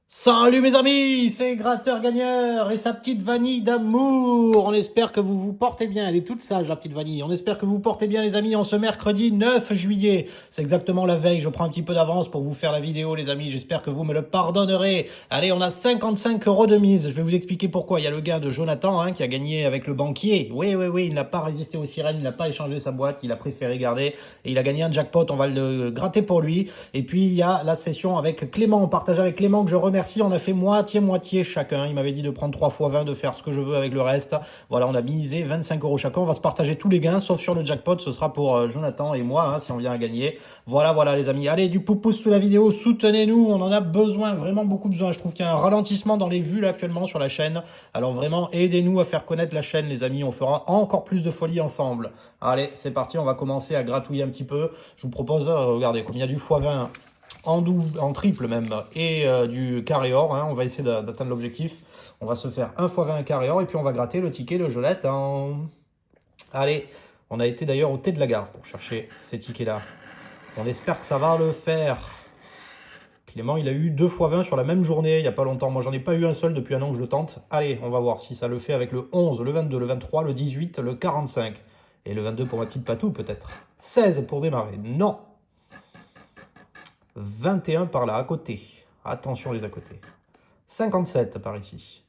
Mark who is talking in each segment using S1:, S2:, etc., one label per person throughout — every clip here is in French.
S1: Salut mes amis, c'est Gratteur Gagneur et sa petite vanille d'amour. On espère que vous vous portez bien. Elle est toute sage, la petite vanille. On espère que vous vous portez bien les amis en ce mercredi 9 juillet. C'est exactement la veille. Je prends un petit peu d'avance pour vous faire la vidéo les amis. J'espère que vous me le pardonnerez. Allez, on a 55 € de mise. Je vais vous expliquer pourquoi. Il y a le gain de Jonathan qui a gagné avec le banquier. Oui, il n'a pas résisté aux sirènes. Il n'a pas échangé sa boîte. Il a préféré garder. Et il a gagné un jackpot. On va le gratter pour lui. Et puis, il y a la session avec Clément. On partage avec Clément que je remercie. On a fait moitié chacun. Il m'avait dit de prendre 3 x 20, de faire ce que je veux avec le reste. Voilà, on a misé 25 € chacun. On va se partager tous les gains, sauf sur le jackpot. Ce sera pour Jonathan et moi, si on vient à gagner. Voilà les amis. Allez, du pouce sous la vidéo. Soutenez-nous. On en a besoin, vraiment beaucoup besoin. Je trouve qu'il y a un ralentissement dans les vues là, actuellement sur la chaîne. Alors vraiment, aidez-nous à faire connaître la chaîne, les amis. On fera encore plus de folie ensemble. Allez, c'est parti. On va commencer à gratouiller un petit peu. Je vous propose, regardez, comme il y a du x20 en double, en triple même, et du carré or, on va essayer d'atteindre l'objectif. On va se faire 1 x 20 carré or, et puis on va gratter le ticket de Jonathan. Allez, on a été d'ailleurs au thé de la gare pour chercher ces tickets-là. On espère que ça va le faire. Clément, il a eu 2 x 20 sur la même journée, il n'y a pas longtemps. Moi, j'en ai pas eu un seul depuis un an que je le tente. Allez, on va voir si ça le fait avec le 11, le 22, le 23, le 18, le 45. Et le 22 pour ma petite Patou, peut-être. 16 pour démarrer. Non. 21 par là, à côté. Attention les à côté. 57 par ici.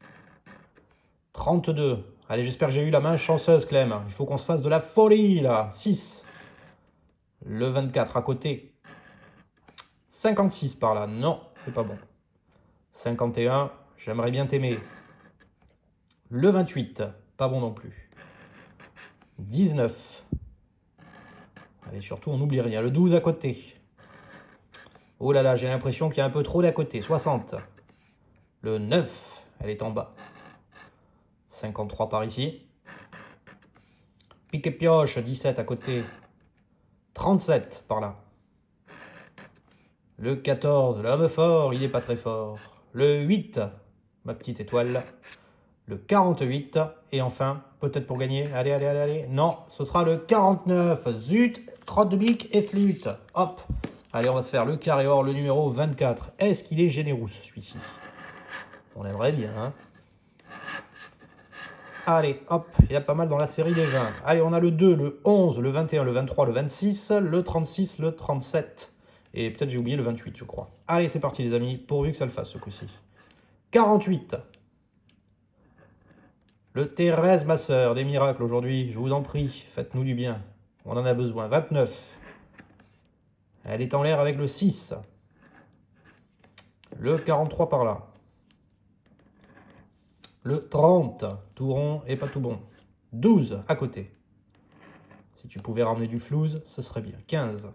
S1: 32. Allez, j'espère que j'ai eu la main chanceuse, Clem. Il faut qu'on se fasse de la folie, là. 6. Le 24 à côté. 56 par là. Non, c'est pas bon. 51. J'aimerais bien t'aimer. Le 28. Pas bon non plus. 19. Allez, surtout, on n'oublie rien. Le 12 à côté. Oh là là, j'ai l'impression qu'il y a un peu trop d'à côté. 60. Le 9, elle est en bas. 53 par ici. Pique et pioche, 17 à côté. 37 par là. Le 14, l'homme fort, il n'est pas très fort. Le 8, ma petite étoile. Le 48, et enfin, peut-être pour gagner. Allez. Non, ce sera le 49. Zut, trotte de bique et flûte. Hop. Allez, on va se faire le carré or, le numéro 24. Est-ce qu'il est généreux, celui-ci? On aimerait bien, hein. Allez, hop, il y a pas mal dans la série des 20. Allez, on a le 2, le 11, le 21, le 23, le 26, le 36, le 37. Et peut-être j'ai oublié le 28, je crois. Allez, c'est parti, les amis, pourvu que ça le fasse, ce coup-ci. 48. Le Thérèse, ma sœur, des miracles aujourd'hui. Je vous en prie, faites-nous du bien. On en a besoin. 29. Elle est en l'air avec le 6. Le 43 par là. Le 30, tout rond et pas tout bon. 12 à côté. Si tu pouvais ramener du flouze, ce serait bien. 15.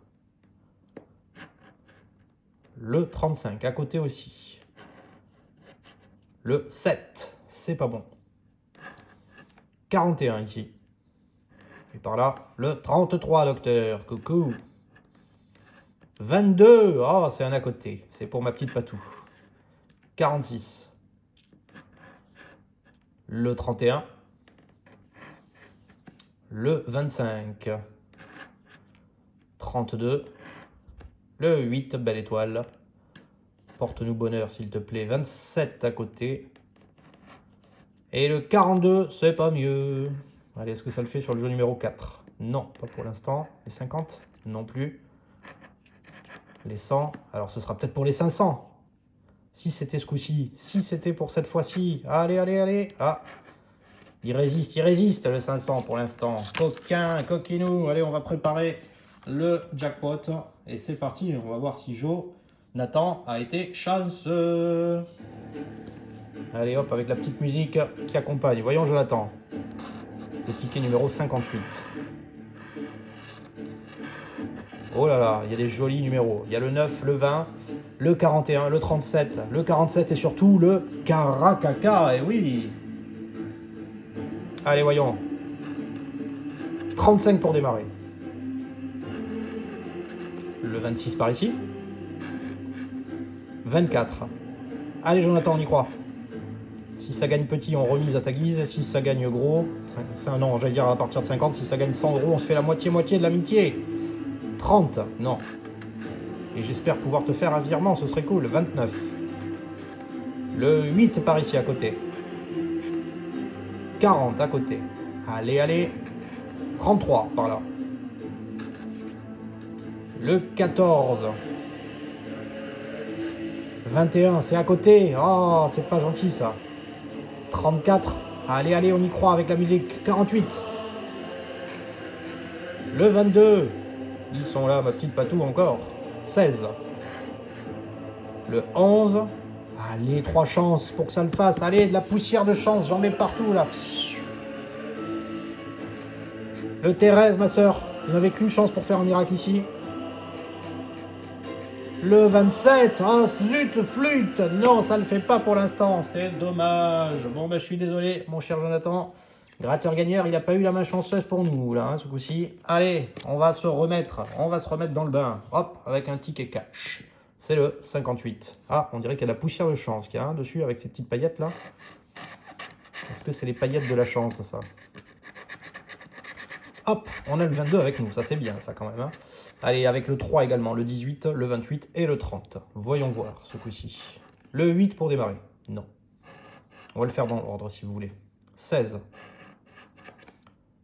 S1: Le 35 à côté aussi. Le 7, c'est pas bon. 41 ici. Et par là, le 33, docteur. Coucou. 22, oh, c'est un à côté. C'est pour ma petite Patou. 46. Le 31. Le 25. 32. Le 8, belle étoile. Porte-nous bonheur, s'il te plaît. 27 à côté. Et le 42, c'est pas mieux. Allez, est-ce que ça le fait sur le jeu numéro 4? Non, pas pour l'instant. Les 50? Non plus. Les 100? Alors, ce sera peut-être pour les 500. Si c'était ce coup-ci. Si c'était pour cette fois-ci. Allez. Ah, il résiste, le 500 pour l'instant. Coquinou. Allez, on va préparer le jackpot. Et c'est parti, on va voir si Nathan a été chanceux. Allez, hop, avec la petite musique qui accompagne. Voyons Jonathan. Le ticket numéro 58. Oh là là, il y a des jolis numéros. Il y a le 9, le 20, le 41, le 37, le 47 et surtout le Caracaca. Et oui. Allez, voyons. 35 pour démarrer. Le 26 par ici. 24. Allez, Jonathan, on y croit. Si ça gagne petit, on remise à ta guise. Si ça gagne gros, non, j'allais dire à partir de 50, si ça gagne 100 €, on se fait la moitié de l'amitié. 30, non. Et j'espère pouvoir te faire un virement, ce serait cool. 29. Le 8 par ici à côté. 40 à côté. Allez, allez. 33 par là. Le 14. 21, c'est à côté. Oh, c'est pas gentil ça. 34. Allez, allez, on y croit avec la musique. 48. Le 22. Ils sont là, ma petite patou encore. 16. Le 11. Allez, 3 chances pour que ça le fasse. Allez, de la poussière de chance, j'en mets partout là. Le Thérèse, ma soeur. Vous n'avez qu'une chance pour faire un miracle ici. Le 27, ah zut, flûte. Non, ça le fait pas pour l'instant, c'est dommage. Bon, ben je suis désolé, mon cher Jonathan. Gratteur gagneur, il n'a pas eu la main chanceuse pour nous, là, hein, ce coup-ci. Allez, on va se remettre dans le bain. Hop, avec un ticket cash. C'est le 58. Ah, on dirait qu'il y a de la poussière de chance qu'il y a un dessus, avec ces petites paillettes, là. Est-ce que c'est les paillettes de la chance, ça? Hop, on a le 22 avec nous, ça c'est bien, ça quand même, hein. Allez, avec le 3 également, le 18, le 28 et le 30. Voyons voir ce coup-ci. Le 8 pour démarrer. Non. On va le faire dans l'ordre si vous voulez. 16.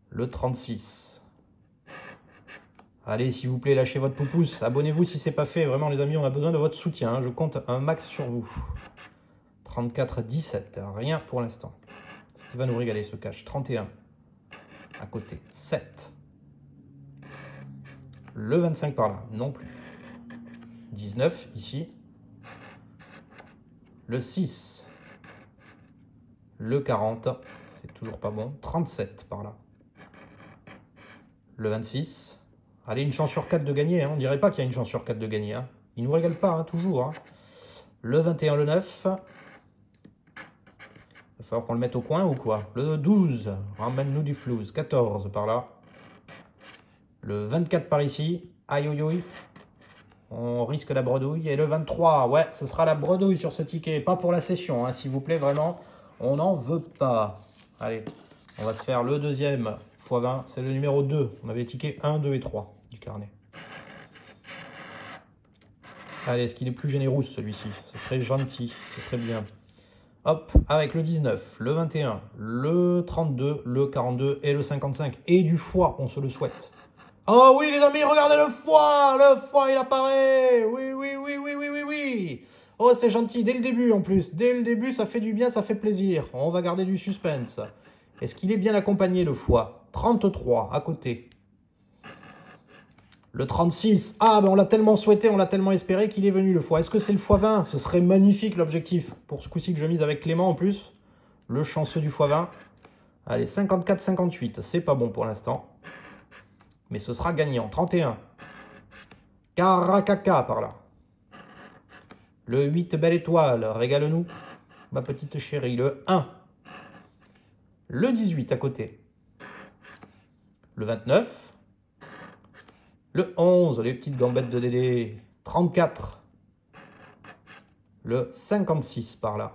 S1: Le 36. Allez, s'il vous plaît, lâchez votre poupouce. Abonnez-vous si c'est pas fait. Vraiment, les amis, on a besoin de votre soutien, hein. Je compte un max sur vous. 34, 17. Rien pour l'instant. Ce qui va nous régaler, ce cash. 31. À côté. 7. Le 25 par là, non plus. 19 ici. Le 6. Le 40, c'est toujours pas bon. 37 par là. Le 26. Allez, une chance sur 4 de gagner. Hein. On dirait pas qu'il y a une chance sur 4 de gagner. Hein. Il nous régale pas, hein, toujours. Hein. Le 21, le 9. Il va falloir qu'on le mette au coin ou quoi? Le 12, ramène-nous du flouze. 14 par là. Le 24 par ici. Aïe, aïe, aïe. On risque la bredouille. Et le 23, ouais, ce sera la bredouille sur ce ticket. Pas pour la session, hein, s'il vous plaît, vraiment. On n'en veut pas. Allez, on va se faire le deuxième x 20. C'est le numéro 2. On avait les tickets 1, 2 et 3 du carnet. Allez, est-ce qu'il est plus généreux celui-ci? Ce serait gentil, ce serait bien. Hop, avec le 19, le 21, le 32, le 42 et le 55. Et du foie, on se le souhaite. Oh oui les amis, regardez le foie il apparaît. Oui, oui, oui, oui, oui, oui, oui. Oh c'est gentil, dès le début en plus. Dès le début, ça fait du bien, ça fait plaisir. On va garder du suspense. Est-ce qu'il est bien accompagné le foie? 33 à côté. Le 36, ah ben on l'a tellement souhaité, on l'a tellement espéré qu'il est venu le foie. Est-ce que c'est le foie 20? Ce serait magnifique l'objectif. Pour ce coup-ci que je mise avec Clément en plus. Le chanceux du foie 20. Allez, 54-58, c'est pas bon pour l'instant. Mais ce sera gagnant. 31. Caracaca par là. Le 8, belle étoile. Régale-nous, ma petite chérie. Le 1. Le 18 à côté. Le 29. Le 11, les petites gambettes de Dédé. 34. Le 56 par là.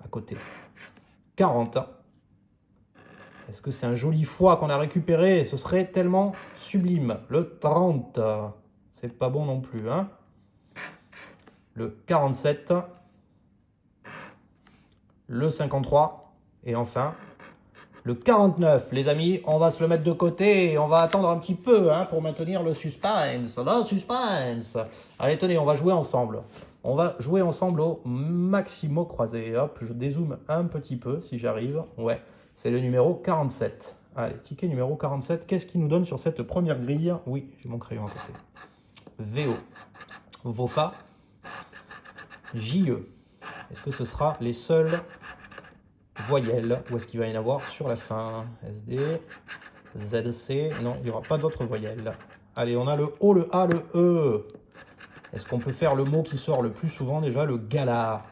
S1: À côté. 40. Est-ce que c'est un joli foie qu'on a récupéré? Ce serait tellement sublime. Le 30, c'est pas bon non plus. Hein, le 47, le 53, et enfin, le 49. Les amis, on va se le mettre de côté et on va attendre un petit peu hein, pour maintenir le suspense. Le suspense. Allez, tenez, on va jouer ensemble. On va jouer ensemble au maximo croisé. Hop, je dézoome un petit peu si j'arrive. Ouais. C'est le numéro 47. Allez, ticket numéro 47. Qu'est-ce qu'il nous donne sur cette première grille? Oui, j'ai mon crayon à côté. VO. VOFA. JE. Est-ce que ce sera les seules voyelles ou est-ce qu'il va y en avoir sur la fin? SD, ZC. Non, il n'y aura pas d'autres voyelles. Allez, on a le O, le A, le E. Est-ce qu'on peut faire le mot qui sort le plus souvent déjà? Le gala.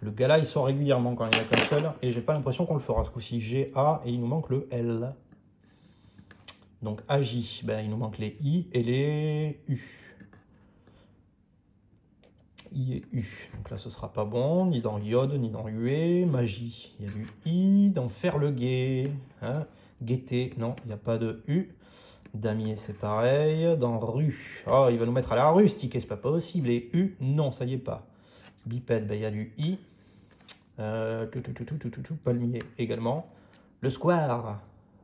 S1: Le gala, il sort régulièrement quand il n'y a qu'un seul. Et j'ai pas l'impression qu'on le fera ce coup-ci. G, A, et il nous manque le L. Donc AJ, ben, il nous manque les I et les U. I et U. Donc là, ce sera pas bon. Ni dans iode, ni dans UE. Magie, il y a du I. Dans faire le guet. Hein. Gaieté, non, il n'y a pas de U. Damier, c'est pareil. Dans rue. Oh, il va nous mettre à la rue, ce ticket, c'est pas possible. Et U, non, ça y est pas. Bipède, ben, il y a du I. Palmier également. Le square.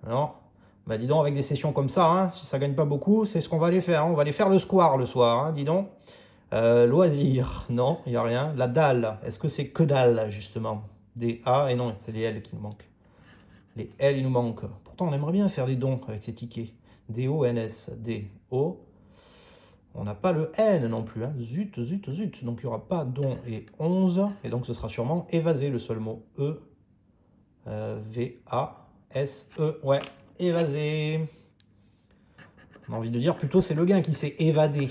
S1: Non. Bah dis donc, avec des sessions comme ça, hein, si ça gagne pas beaucoup, c'est ce qu'on va aller faire. Hein. On va aller faire le square le soir, hein, dis donc. Loisir, non, il n'y a rien. La dalle, est-ce que c'est que dalle, justement? Des A, et non, c'est les L qui nous manquent. Les L, il nous manquent. Pourtant, on aimerait bien faire des dons avec ces tickets. D-O-N-S, D-O. On n'a pas le N non plus. Hein. Zut, zut, zut. Donc, il n'y aura pas don et 11. Et donc, ce sera sûrement évasé, le seul mot. E, V-A-S-E. Ouais, évasé. On a envie de dire plutôt c'est le gain qui s'est évadé.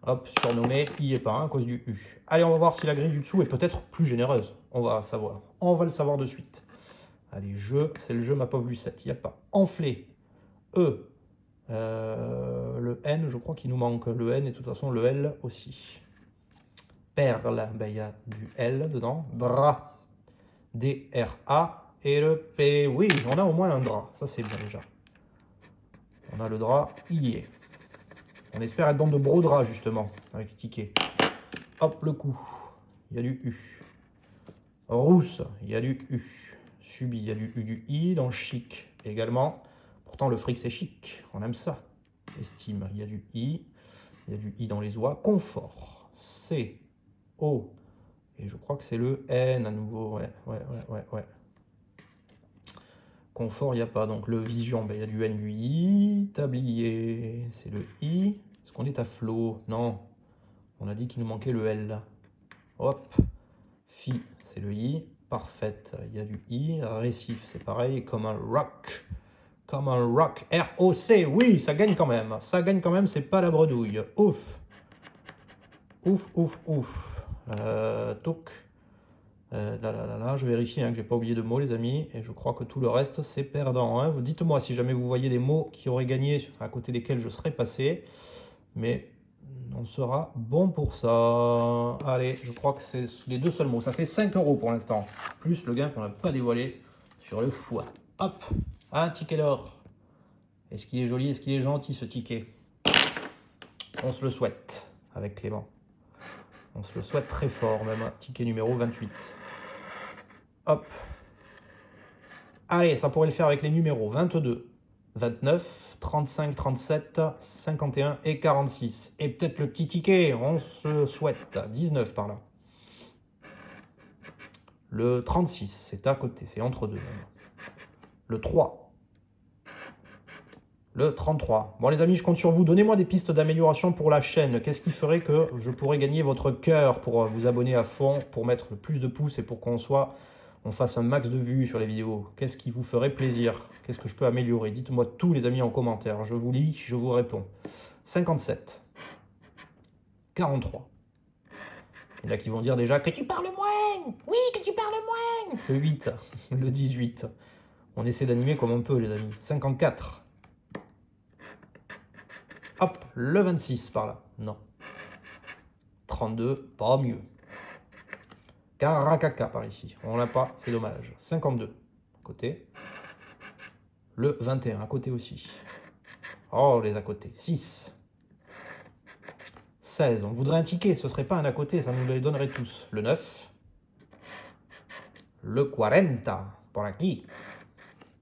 S1: Hop, surnommé, il n'y est pas hein, à cause du U. Allez, on va voir si la grille du dessous est peut-être plus généreuse. On va savoir. On va le savoir de suite. Allez, jeu, c'est le jeu, ma pauvre Lucette. Il n'y a pas. Enflé. E. Le N, je crois qu'il nous manque. Le N et de toute façon le L aussi. Perle, ben, il y a du L dedans. Drap. D-R-A. Et le P. Oui, on a au moins un drap. Ça, c'est bien déjà. On a le drap, il y est. On espère être dans de beaux draps, justement, avec ce ticket. Hop, le coup. Il y a du U. Rousse, il y a du U. Subi, il y a du U, du I. Dans chic, également. Pourtant, le fric, c'est chic. On aime ça. Estime, il y a du I. Il y a du I dans les oies. Confort. C. O. Et je crois que c'est le N à nouveau. Ouais. Confort, il n'y a pas. Donc, le vision, ben, il y a du N, du I. Tablier, c'est le I. Est-ce qu'on est à flot? Non. On a dit qu'il nous manquait le L. Hop. Fi, c'est le I. Parfaite, il y a du I. Récif, c'est pareil. Comme un rock. Comme un rock. R-O-C. Oui, ça gagne quand même. Ça gagne quand même, c'est pas la bredouille. Ouf. Ouf. Toc. Là, je vérifie hein, que j'ai pas oublié de mots, les amis. Et je crois que tout le reste, c'est perdant. Hein. Dites-moi si jamais vous voyez des mots qui auraient gagné, à côté desquels je serais passé. Mais on sera bon pour ça. Allez, je crois que c'est les deux seuls mots. Ça fait 5 € pour l'instant. Plus le gain qu'on n'a pas dévoilé sur le foie. Hop, un ticket d'or. Est-ce qu'il est joli, est-ce qu'il est gentil ce ticket? On se le souhaite avec Clément. On se le souhaite très fort même. Ticket numéro 28. Hop. Allez, ça pourrait le faire avec les numéros 22, 29, 35, 37, 51 et 46. Et peut-être le petit ticket, on se souhaite. 19 par là. Le 36, c'est à côté, c'est entre deux. Le 3. Le 33. Bon les amis, je compte sur vous. Donnez-moi des pistes d'amélioration pour la chaîne. Qu'est-ce qui ferait que je pourrais gagner votre cœur pour vous abonner à fond, pour mettre le plus de pouces et pour qu'on fasse un max de vues sur les vidéos? Qu'est-ce qui vous ferait plaisir? Qu'est-ce que je peux améliorer? Dites-moi tout les amis en commentaire. Je vous lis, je vous réponds. 57. 43. Il y en a qui vont dire déjà que tu parles moins. Oui, que tu parles moins. Le 8. Le 18. On essaie d'animer comme on peut les amis. 54. Hop, le 26 par là. Non. 32, pas mieux. Caracaca par ici. On l'a pas, c'est dommage. 52, à côté. Le 21, à côté aussi. Oh, les à côté. 6. 16. On voudrait un ticket, ce serait pas un à côté, ça nous les donnerait tous. Le 9. Le 40, pour qui?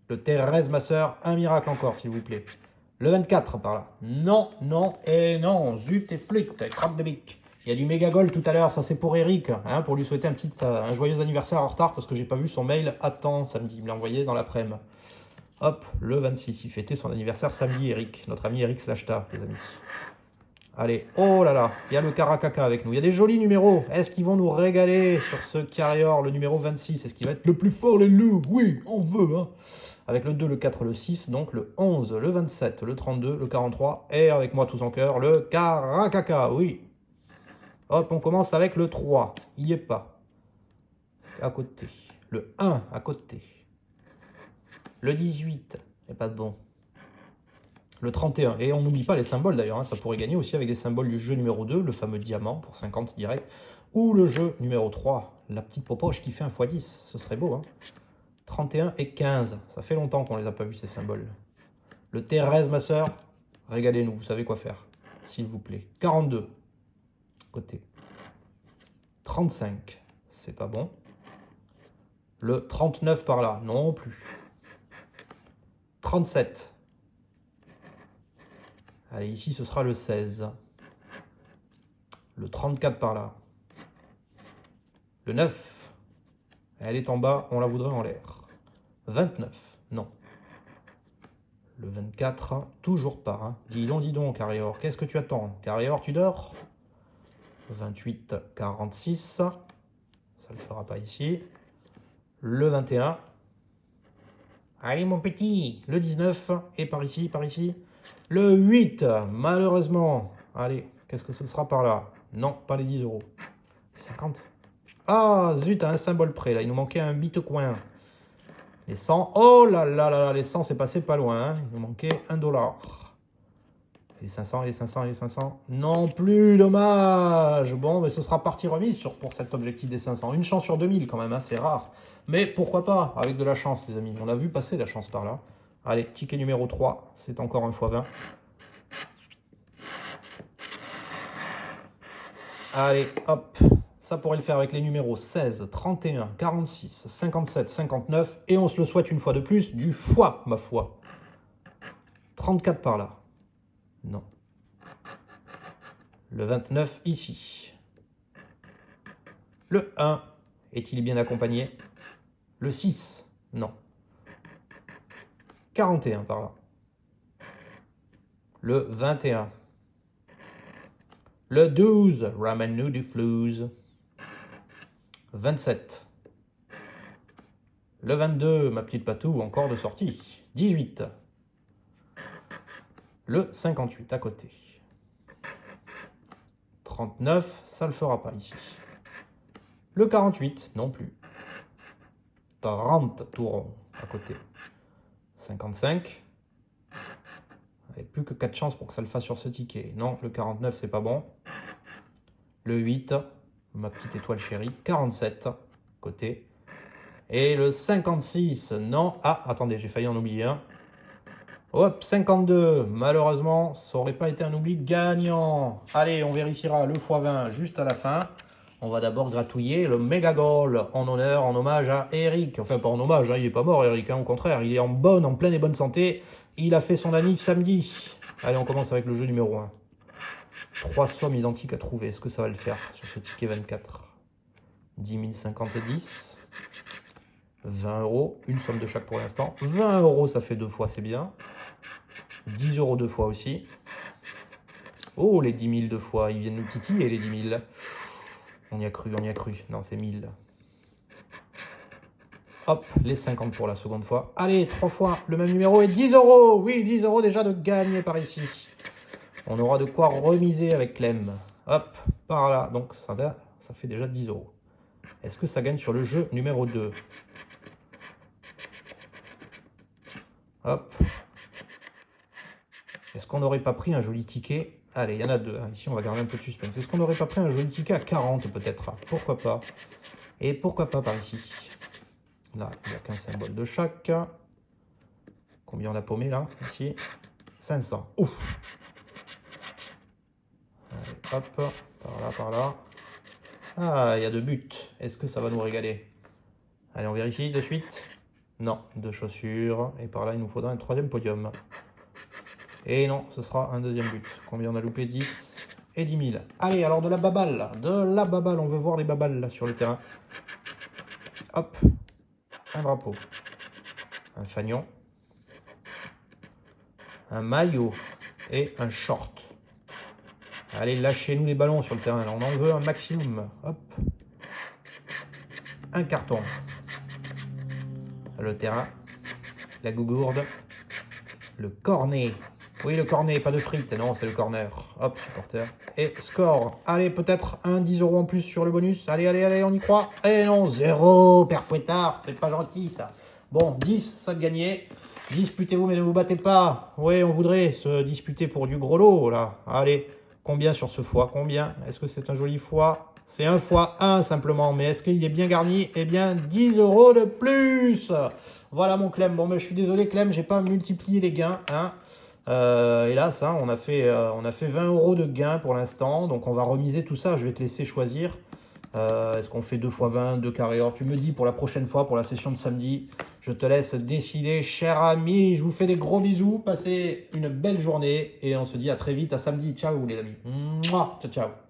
S1: Le Thérèse, ma soeur, un miracle encore, s'il vous plaît. Le 24 par là. Non, non et non. Zut et flûte, crabe de bic. Il y a du méga goal tout à l'heure, ça c'est pour Eric, hein, pour lui souhaiter un joyeux anniversaire en retard parce que j'ai pas vu son mail à temps samedi. Il me l'a envoyé dans l'après-midi. Hop, le 26, il fêtait son anniversaire samedi, Eric. Notre ami Eric Slashta, les amis. Allez, oh là là, il y a le Caracaca avec nous. Il y a des jolis numéros. Est-ce qu'ils vont nous régaler sur ce carrière, le numéro 26? Est-ce qu'il va être le plus fort, les loups? Oui, on veut, hein. Avec le 2, le 4, le 6, donc le 11, le 27, le 32, le 43, et avec moi tous en cœur, le Caracaca, oui. Hop, on commence avec le 3, il n'y est pas. À côté. Le 1, à côté. Le 18, il n'y a pas de bon. Le 31, et on n'oublie pas les symboles d'ailleurs, hein, ça pourrait gagner aussi avec des symboles du jeu numéro 2, le fameux diamant pour 50 direct, ou le jeu numéro 3, la petite popoche qui fait un x10, ce serait beau, hein. 31 et 15, ça fait longtemps qu'on les a pas vus ces symboles. Le Thérèse, ma soeur, régalez-nous, vous savez quoi faire, s'il vous plaît. 42, côté. 35, c'est pas bon. Le 39 par là, non plus. 37. Allez, ici, ce sera le 16. Le 34 par là. Le 9. Elle est en bas, on la voudrait en l'air. 29, non. Le 24, toujours pas. Hein. Dis donc, Carrior, qu'est-ce que tu attends? Carrior, tu dors? 28, 46. Ça ne le fera pas ici. Le 21. Allez, mon petit. Le 19. Et par ici, par ici. Le 8, malheureusement. Allez, qu'est-ce que ce sera par là? Non, pas les 10 euros. 50. Ah, zut, à un symbole près, là. Il nous manquait un bit-coin. Les 100. Oh là là là là, les 100, c'est passé pas loin. Hein. Il nous manquait $1. Les 500, les 500, les 500. Non plus, dommage. Bon, mais ce sera partie remise pour cet objectif des 500. Une chance sur 2000 quand même, hein, c'est rare. Mais pourquoi pas, avec de la chance, les amis. On a vu passer la chance par là. Allez, ticket numéro 3, c'est encore un x20. Allez, hop. Ça pourrait le faire avec les numéros 16, 31, 46, 57, 59. Et on se le souhaite une fois de plus, du foie, ma foi. 34 par là. Non. Le 29 ici. Le 1, est-il bien accompagné? Le 6, non. 41 par là. Le 21. Le 12, ramène-nous du flouze. 27. Le 22, ma petite patou, encore de sortie. 18. Le 58, à côté. 39, ça ne le fera pas ici. Le 48, non plus. 30, tout rond, à côté. 55. Il n'y a plus que 4 chances pour que ça le fasse sur ce ticket. Non, le 49, c'est pas bon. Le 8, ma petite étoile chérie. 47, côté. Et le 56, non. Ah, attendez, j'ai failli en oublier un. Hop, 52. Malheureusement, ça n'aurait pas été un oubli gagnant. Allez, on vérifiera le x20 juste à la fin. On va d'abord gratouiller le méga goal en hommage à Eric. Enfin, pas en hommage, hein, il n'est pas mort, Eric. Hein, au contraire, il est en pleine et bonne santé. Il a fait son anniv samedi. Allez, on commence avec le jeu numéro 1. 3 sommes identiques à trouver. Est-ce que ça va le faire sur ce ticket 24? 10 000, 50 et 10. 20 euros. Une somme de chaque pour l'instant. 20 euros, ça fait 2 fois, c'est bien. 10 euros 2 fois aussi. Oh, les 10 000 2 fois. Ils viennent nous titiller, les 10 000. On y a cru, on y a cru. Non, c'est 1000. Hop, les 50 pour la seconde fois. Allez, 3 fois le même numéro et 10 euros. Oui, 10 euros déjà de gagner par ici. On aura de quoi remiser avec Clem. Hop, par là. Donc, ça fait déjà 10 euros. Est-ce que ça gagne sur le jeu numéro 2? Hop. Est-ce qu'on n'aurait pas pris un joli ticket? Allez, il y en a 2. Ici, on va garder un peu de suspense. Est-ce qu'on n'aurait pas pris un joli ticket à 40 peut-être? Pourquoi pas? Et pourquoi pas par ici? Là, il n'y a qu'un symbole de chaque. Combien on a paumé là? Ici, 500. Ouf! Allez, hop, par là. Ah, il y a 2 buts. Est-ce que ça va nous régaler? Allez, on vérifie de suite. Non, 2 chaussures. Et par là, il nous faudra un 3e podium. Et non, ce sera un 2e but. Combien on a loupé? 10 et 10 000. Allez, alors de la baballe. De la baballe. On veut voir les babales là sur le terrain. Hop. Un drapeau. Un fanion. Un maillot. Et un short. Allez, lâchez-nous les ballons sur le terrain. Là, on en veut un maximum. Hop. Un carton. Le terrain. La gougourde. Le cornet. Oui, le cornet, pas de frites. Non, c'est le corner. Hop, supporter. Et score. Allez, peut-être un 10 euros en plus sur le bonus. Allez, allez, allez, on y croit. Eh non, 0, Père Fouettard. C'est pas gentil, ça. Bon, 10, ça de gagné. Disputez-vous, mais ne vous battez pas. Oui, on voudrait se disputer pour du gros lot, là. Allez, combien sur ce foie? Combien? Est-ce que c'est un joli foie? C'est un fois 1 simplement, mais est-ce qu'il est bien garni? Eh bien, 10 euros de plus. Voilà mon Clem. Bon, mais je suis désolé Clem, j'ai pas multiplié les gains. Hein. Hélas, hein, on a fait 20 euros de gains pour l'instant, donc on va remiser tout ça. Je vais te laisser choisir. Est-ce qu'on fait 2 x 20, 2 carrés or? Tu me dis pour la prochaine fois, pour la session de samedi. Je te laisse décider, cher ami. Je vous fais des gros bisous. Passez une belle journée et on se dit à très vite à samedi. Ciao les amis. Mouah. Ciao, ciao.